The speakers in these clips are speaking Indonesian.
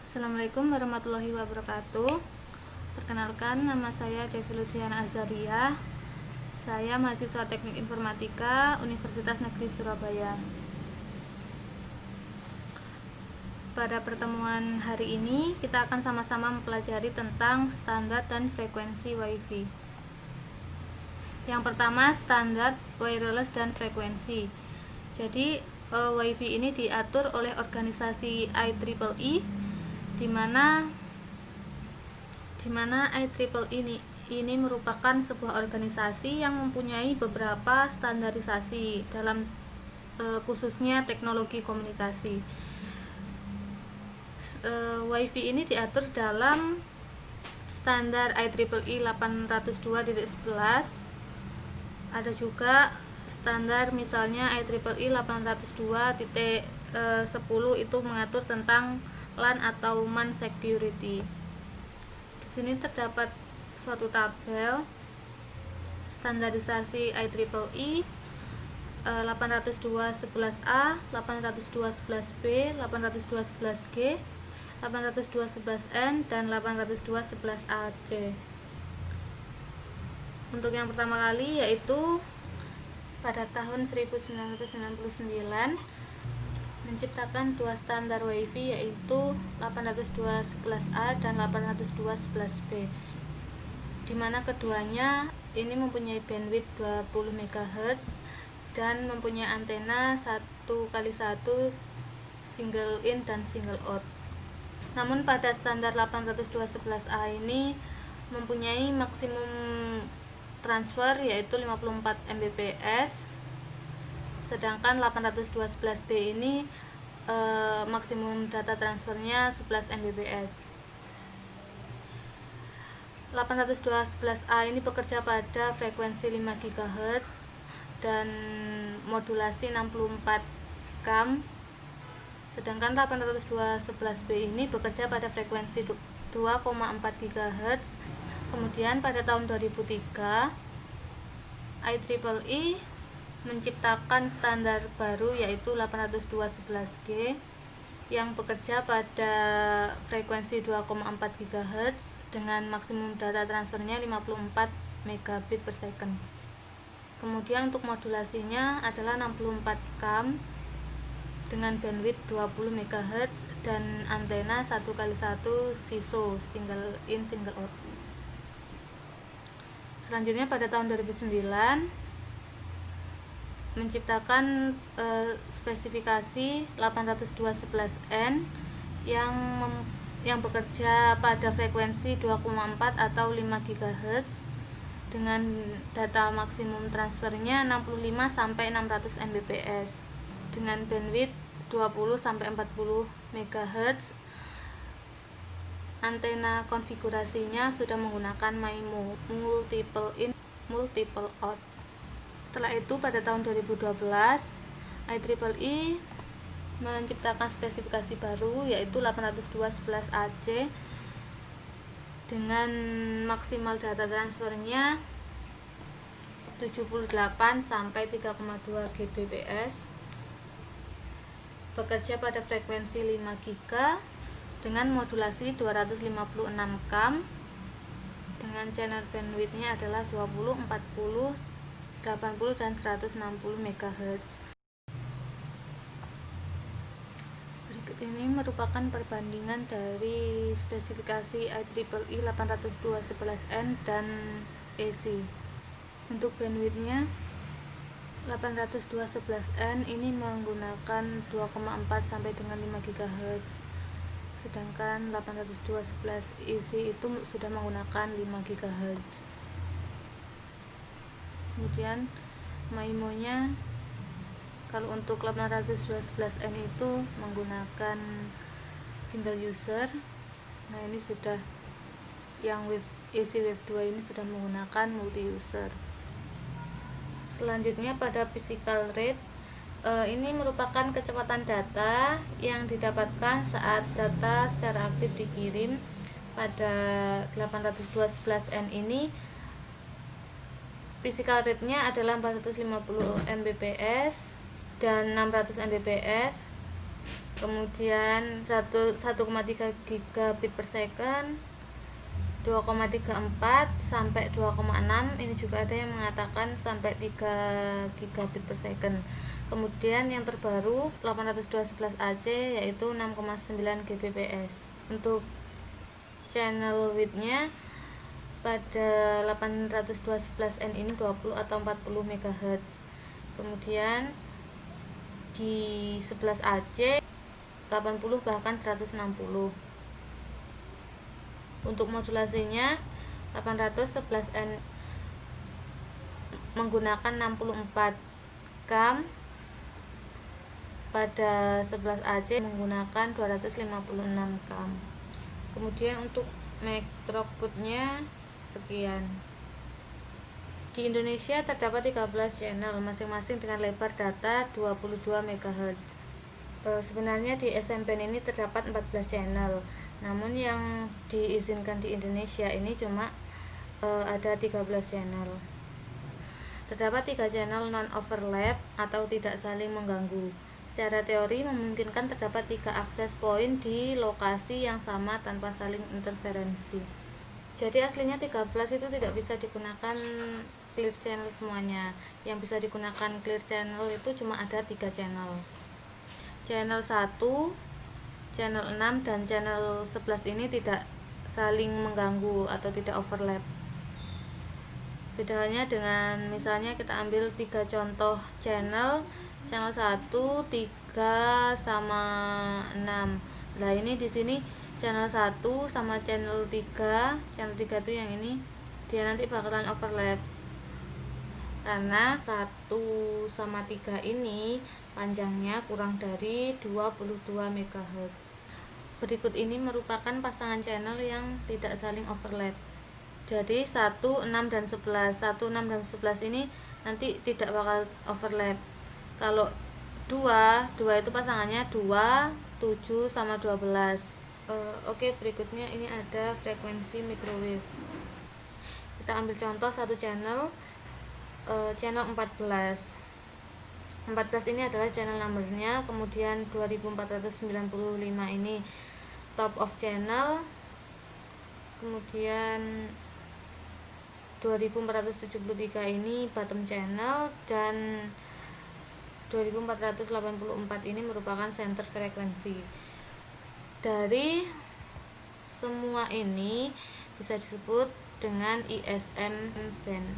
Assalamualaikum warahmatullahi wabarakatuh. Perkenalkan, nama saya Devi Ludiana Azaria. Saya mahasiswa Teknik Informatika Universitas Negeri Surabaya. Pada pertemuan hari ini, kita akan sama-sama mempelajari tentang standar dan frekuensi WiFi. Yang pertama, standar wireless dan frekuensi. Jadi, WiFi ini diatur oleh organisasi IEEE, di mana IEEE ini merupakan sebuah organisasi yang mempunyai beberapa standarisasi dalam khususnya teknologi komunikasi. WiFi ini diatur dalam standar IEEE 802.11. Ada juga standar misalnya IEEE 802.10 itu mengatur tentang LAN atau MAN security. Di sini terdapat suatu tabel standarisasi IEEE 802.11a, 802.11b, 802.11g, 802.11n, dan 802.11ac. Untuk yang pertama kali yaitu pada tahun 1999 menciptakan dua standar WiFi yaitu 802.11a dan 802.11b, di mana keduanya ini mempunyai bandwidth 20 MHz dan mempunyai antena 1x1 single in dan single out. Namun pada standar 802.11a ini mempunyai maksimum transfer yaitu 54 Mbps, sedangkan 802.11b ini maksimum data transfernya 11 Mbps. 802.11a ini bekerja pada frekuensi 5 GHz dan modulasi 64 km, sedangkan 802.11b ini bekerja pada frekuensi 2,4 GHz. Kemudian pada tahun 2003 IEEE menciptakan standar baru yaitu 802.11g yang bekerja pada frekuensi 2,4 GHz dengan maksimum data transfernya 54 megabit per second. Kemudian untuk modulasinya adalah 64 km dengan bandwidth 20 MHz dan antena 1x1 SISO, single in single out. Selanjutnya pada tahun 2009 menciptakan spesifikasi 802.11n yang bekerja pada frekuensi 2,4 atau 5 GHz dengan data maksimum transfernya 65 sampai 600 Mbps dengan bandwidth 20 sampai 40 MHz. Antena konfigurasinya sudah menggunakan MIMO, multiple in multiple out. Setelah itu pada tahun 2012 IEEE menciptakan spesifikasi baru yaitu 802.11ac dengan maksimal data transfernya 78 sampai 3,2 Gbps, bekerja pada frekuensi 5 GHz dengan modulasi 256 km dengan channel bandwidthnya adalah 20, 40, 80 dan 160 MHz. Berikut ini merupakan perbandingan dari spesifikasi IEEE 802.11n dan AC. Untuk bandwidthnya 802.11n ini menggunakan 2,4 sampai dengan 5 GHz, sedangkan 802.11ac itu sudah menggunakan 5 GHz. Kemudian MIMO-nya kalau untuk 802.11n itu menggunakan single user. Nah, ini sudah yang AC Wave 2 ini sudah menggunakan multi user. Selanjutnya pada physical rate, ini merupakan kecepatan data yang didapatkan saat data secara aktif dikirim. Pada 802.11n ini physical rate-nya adalah 450 Mbps dan 600 Mbps. kemudian 1,3 gigabit per second, 2,34 sampai 2,6. Ini juga ada yang mengatakan sampai 3 gigabit per second. Kemudian yang terbaru 802.11ac yaitu 6,9 Gbps. Untuk channel width-nya pada 802.11n ini 20 atau 40 MHz. Kemudian di 11ac 80 bahkan 160. Untuk modulasinya 811n menggunakan 64 cam, pada 11ac menggunakan 256 cam. Kemudian untuk mic throughput-nya sekian. Di Indonesia terdapat 13 channel masing-masing dengan lebar data 22 MHz. Sebenarnya di SMPN ini terdapat 14 channel, namun yang diizinkan di Indonesia ini cuma ada 13 channel. Terdapat 3 channel non-overlap atau tidak saling mengganggu. Secara teori memungkinkan terdapat 3 akses point di lokasi yang sama tanpa saling interferensi. Jadi aslinya 13 itu tidak bisa digunakan clear channel semuanya. Yang bisa digunakan clear channel itu cuma ada 3 channel. Channel 1, channel 6 dan channel 11 ini tidak saling mengganggu atau tidak overlap. Bedanya dengan misalnya kita ambil 3 contoh channel 1 3 sama 6. Nah, ini di sini channel 1 sama channel 3 itu yang ini dia nanti bakalan overlap. Karena 1 sama 3 ini panjangnya kurang dari 22 MHz. Berikut ini merupakan pasangan channel yang tidak saling overlap. Jadi 1, 6 dan 11. 1, 6 dan 11 ini nanti tidak bakal overlap. Kalau 2 itu pasangannya 2, 7 sama 12. Oke, berikutnya ini ada frekuensi microwave. Kita ambil contoh satu channel, channel 14. 14 ini adalah channel numbernya, kemudian 2495 ini top of channel, kemudian 2473 ini bottom channel, dan 2484 ini merupakan center frekuensi. Dari semua ini bisa disebut dengan ISM band.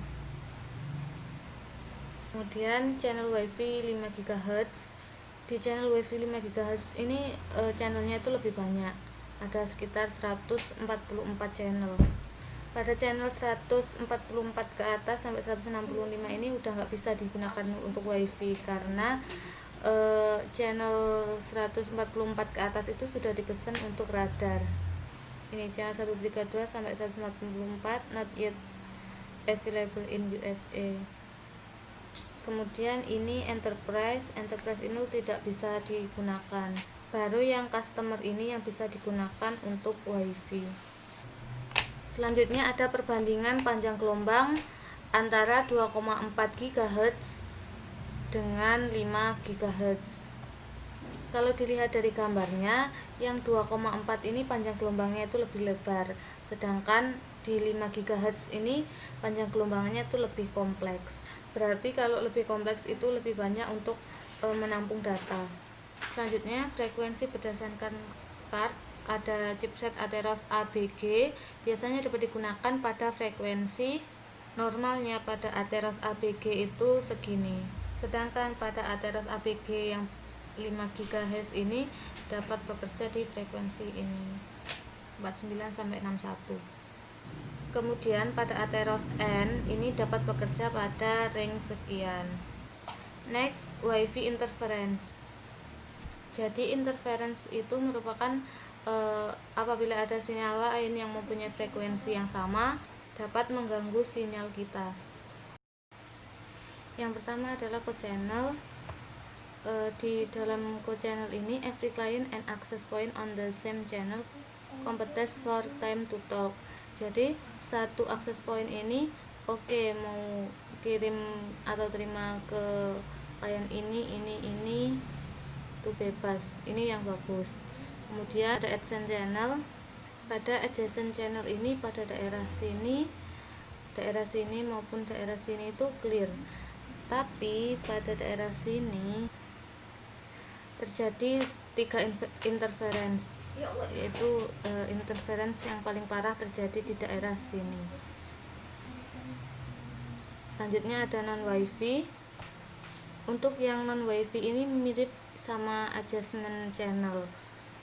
Kemudian channel WiFi 5 GHz. Di channel WiFi 5 GHz ini channelnya itu lebih banyak. Ada sekitar 144 channel. Pada channel 144 ke atas sampai 165 ini udah nggak bisa digunakan untuk WiFi karena channel 144 ke atas itu sudah dipesan untuk radar. Ini channel 132 sampai 144 not yet available in USA. Kemudian ini enterprise ini tidak bisa digunakan. Baru yang customer ini yang bisa digunakan untuk WiFi. Selanjutnya ada perbandingan panjang gelombang antara 2,4 GHz dengan 5 GHz. Kalau dilihat dari gambarnya, yang 2,4 ini panjang gelombangnya itu lebih lebar, sedangkan di 5 GHz ini panjang gelombangnya itu lebih kompleks. Berarti kalau lebih kompleks itu lebih banyak untuk menampung data. Selanjutnya frekuensi berdasarkan card. Ada chipset Atheros ABG, biasanya dapat digunakan pada frekuensi. Normalnya pada Atheros ABG itu segini, sedangkan pada Atheros ABG yang 5 GHz ini dapat bekerja di frekuensi ini 49 sampai 61. Kemudian pada Atheros N ini dapat bekerja pada range sekian. Next, WiFi interference. Jadi interference itu merupakan apabila ada sinyal lain yang mempunyai frekuensi yang sama dapat mengganggu sinyal kita. Yang pertama adalah code channel. Di dalam code channel ini every client and access point on the same channel competes for time to talk. Jadi satu access point ini mau kirim atau terima ke klien ini itu bebas, ini yang bagus. Kemudian ada adjacent channel. Pada adjacent channel ini pada daerah sini maupun daerah sini itu clear, tapi pada daerah sini terjadi 3 interference, yaitu interference yang paling parah terjadi di daerah sini. Selanjutnya ada non wifi. Untuk yang non wifi ini mirip sama adjacent channel,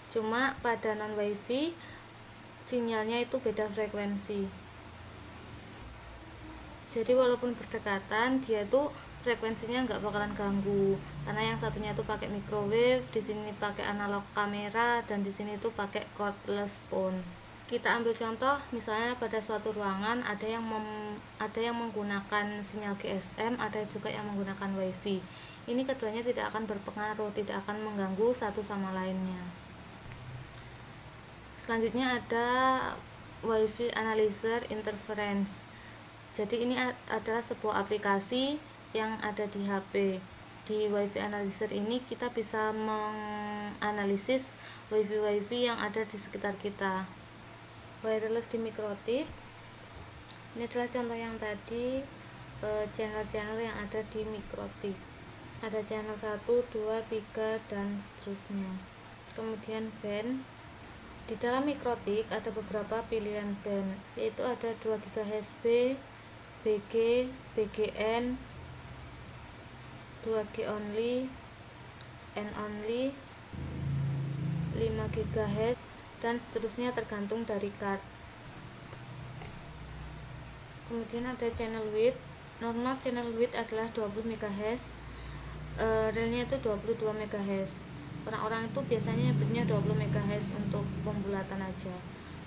cuma pada non wifi sinyalnya itu beda frekuensi. Jadi walaupun berdekatan, dia tuh frekuensinya nggak bakalan ganggu, karena yang satunya tuh pakai microwave, di sini pakai analog kamera, dan di sini tuh pakai cordless phone. Kita ambil contoh, misalnya pada suatu ruangan ada yang menggunakan sinyal GSM, ada juga yang menggunakan WiFi. Ini keduanya tidak akan berpengaruh, tidak akan mengganggu satu sama lainnya. Selanjutnya ada WiFi Analyzer Interference. Jadi ini adalah sebuah aplikasi yang ada di HP. Di WiFi Analyzer ini kita bisa menganalisis WiFi yang ada di sekitar kita. Wireless di mikrotik, ini adalah contoh yang tadi, channel-channel yang ada di mikrotik. Ada channel 1, 2, 3 dan seterusnya. Kemudian band. Di dalam mikrotik ada beberapa pilihan band, yaitu ada 2 GHz B, BG, BGN, 2G only, N only, 5 GHz dan seterusnya tergantung dari card. Kemudian ada channel width. Normal channel width adalah 20 MHz, realnya itu 22 MHz. Orang-orang itu biasanya nyebutnya 20 MHz untuk pembulatan aja.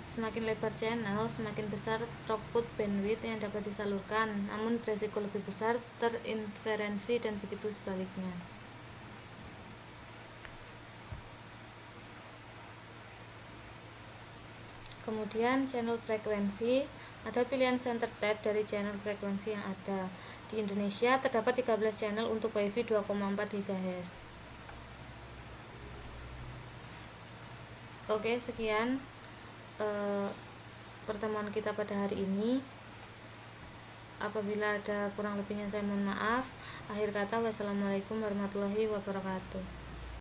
Semakin lebar channel, semakin besar throughput bandwidth yang dapat disalurkan, namun beresiko lebih besar terinterferensi dan begitu sebaliknya. Kemudian channel frekuensi, ada pilihan center tab dari channel frekuensi yang ada. Di Indonesia terdapat 13 channel untuk WiFi 2,4 GHz. Oke, sekian pertemuan kita pada hari ini. Apabila ada kurang lebihnya saya mohon maaf. Akhir kata, wassalamualaikum warahmatullahi wabarakatuh.